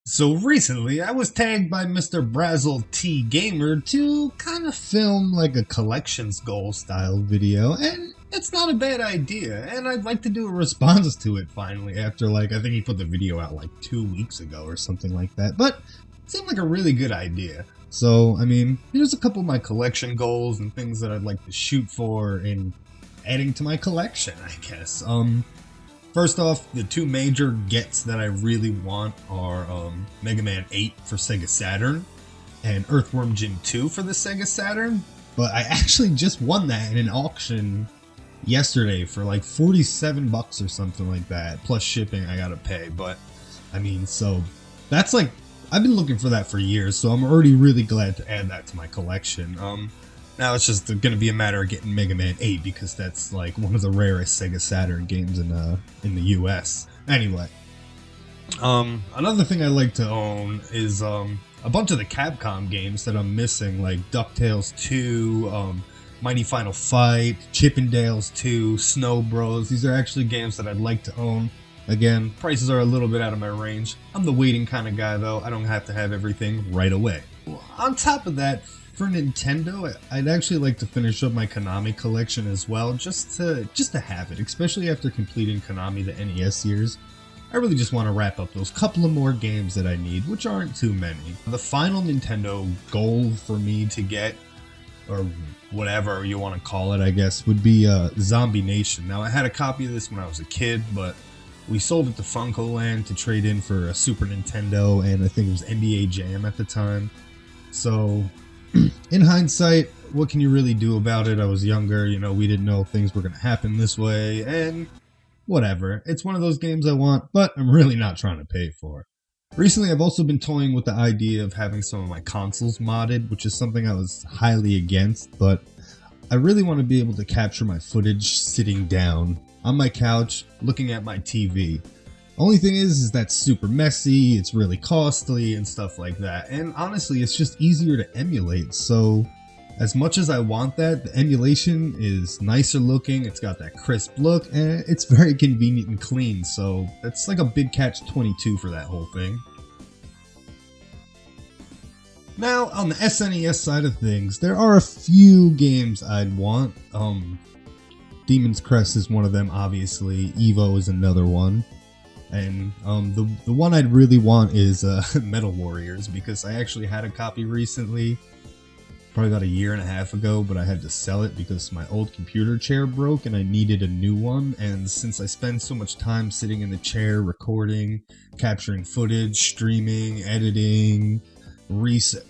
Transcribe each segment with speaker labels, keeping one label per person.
Speaker 1: So recently, I was tagged by Mr. Brazel T Gamer to kind of film like a collections goal style video, and it's not a bad idea, and I'd like to do a response to it finally after I think he put the video out like 2 weeks ago or something like that, but it seemed like a really good idea. So, here's a couple of my collection goals and things that I'd like to shoot for in adding to my collection, I guess. First off, the two major gets that I really want are Mega Man 8 for Sega Saturn and Earthworm Jim 2 for the Sega Saturn. But I actually just won that in an auction yesterday for like 47 bucks or something like that. Plus shipping I gotta pay. But so that's I've been looking for that for years, so I'm already really glad to add that to my collection. Now it's just going to be a matter of getting Mega Man 8 because that's like one of the rarest Sega Saturn games in the US. Anyway, another thing I like to own is a bunch of the Capcom games that I'm missing, like DuckTales 2, Mighty Final Fight, Chippendales 2, Snow Bros. These are actually games that I'd like to own. Again, prices are a little bit out of my range. I'm the waiting kind of guy though. I don't have to have everything right away. On top of that, for Nintendo, I'd actually like to finish up my Konami collection as well, just to have it, especially after completing Konami the NES years. I really just want to wrap up those couple of more games that I need, which aren't too many. The final Nintendo goal for me to get, or whatever you want to call it, I guess, would be Zombie Nation. Now, I had a copy of this when I was a kid, but we sold it to Funko Land to trade in for a Super Nintendo, and I think it was NBA Jam at the time. So, in hindsight, what can you really do about it? I was younger, we didn't know things were going to happen this way, and whatever. It's one of those games I want, but I'm really not trying to pay for. Recently, I've also been toying with the idea of having some of my consoles modded, which is something I was highly against, but I really want to be able to capture my footage sitting down on my couch, looking at my TV. Only thing is that's super messy, it's really costly and stuff like that, and honestly it's just easier to emulate, so as much as I want that, the emulation is nicer looking, it's got that crisp look, and it's very convenient and clean, so that's like a big catch-22 for that whole thing. Now, on the SNES side of things, there are a few games I'd want. Demon's Crest is one of them, obviously. Evo is another one. And the one I'd really want is Metal Warriors, because I actually had a copy recently, probably about a year and a half ago, but I had to sell it because my old computer chair broke and I needed a new one. And since I spend so much time sitting in the chair recording, capturing footage, streaming, editing,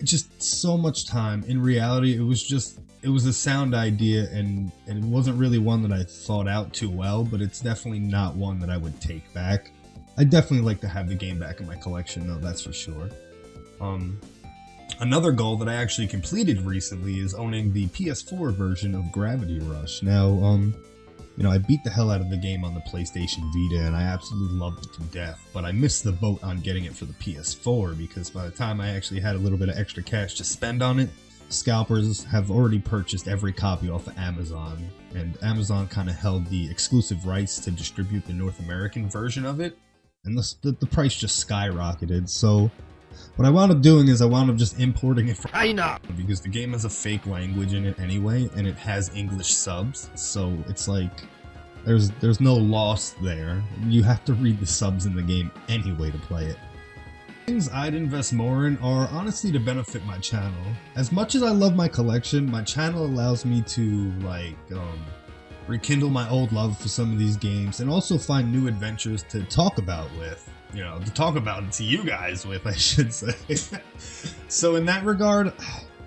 Speaker 1: just so much time, in reality it was a sound idea, and it wasn't really one that I thought out too well, but it's definitely not one that I would take back. I'd definitely like to have the game back in my collection though, that's for sure. Another goal that I actually completed recently is owning the PS4 version of Gravity Rush. Now, I beat the hell out of the game on the PlayStation Vita and I absolutely loved it to death, but I missed the boat on getting it for the PS4 because by the time I actually had a little bit of extra cash to spend on it, scalpers have already purchased every copy off of Amazon, and Amazon kind of held the exclusive rights to distribute the North American version of it, and the price just skyrocketed. So what I wound up doing is I wound up just importing it from China, because the game has a fake language in it anyway, and it has English subs, so it's like there's no loss there. You have to read the subs in the game anyway to play it. Things I'd invest more in are honestly to benefit my channel. As much as I love my collection, my channel allows me to rekindle my old love for some of these games and also find new adventures to talk about with. To talk about it to you guys with, I should say. So in that regard,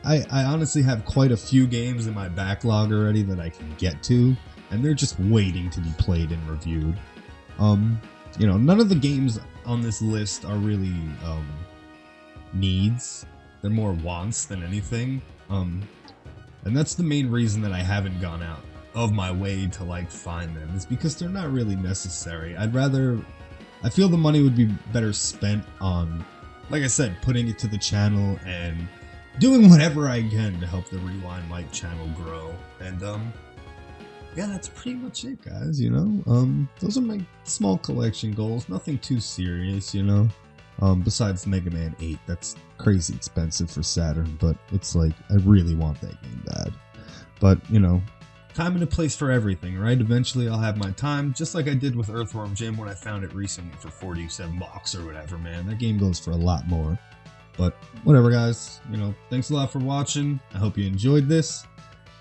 Speaker 1: I honestly have quite a few games in my backlog already that I can get to, and they're just waiting to be played and reviewed. None of the games on this list are really needs. They're more wants than anything. And that's the main reason that I haven't gone out of my way to find them, is because they're not really necessary. I feel the money would be better spent on, like I said, putting it to the channel and doing whatever I can to help the Rewind Mike channel grow. And yeah, that's pretty much it, guys, Those are my small collection goals, nothing too serious, Besides Mega Man 8, that's crazy expensive for Saturn, but it's like, I really want that game bad. But, you know, time and a place for everything, right? Eventually I'll have my time, just like I did with Earthworm Jim when I found it recently for $47 or whatever, man. That game goes for a lot more. But whatever, guys, you know, thanks a lot for watching. I hope you enjoyed this.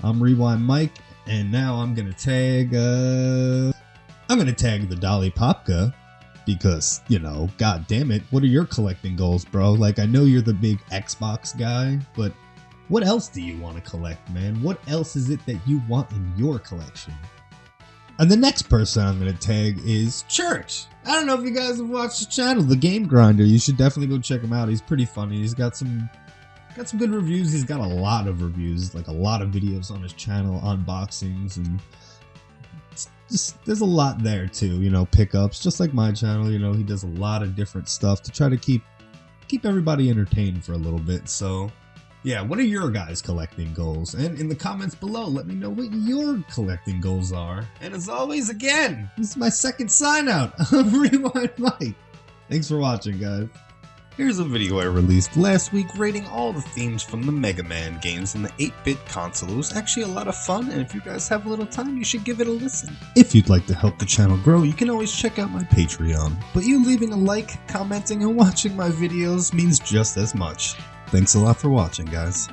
Speaker 1: I'm Rewind Mike, and now I'm gonna tag the Dolly Popka, because, you know, god damn it, what are your collecting goals, bro? Like, I know you're the big Xbox guy, but what else do you want to collect, man? What else is it that you want in your collection? And the next person I'm going to tag is Church. I don't know if you guys have watched the channel, The Game Grinder. You should definitely go check him out. He's pretty funny. He's got some good reviews. He's got a lot of reviews, like a lot of videos on his channel, unboxings, and just there's a lot there too, you know, pickups, just like my channel. You know, he does a lot of different stuff to try to keep everybody entertained for a little bit. So yeah, what are your guys' collecting goals? And in the comments below, let me know what your collecting goals are. And as always, again, this is my second sign out of Rewind Mike. Thanks for watching, guys. Here's a video I released last week rating all the themes from the Mega Man games in the 8-bit console. It was actually a lot of fun, and if you guys have a little time, you should give it a listen. If you'd like to help the channel grow, you can always check out my Patreon. But you leaving a like, commenting, and watching my videos means just as much. Thanks a lot for watching, guys.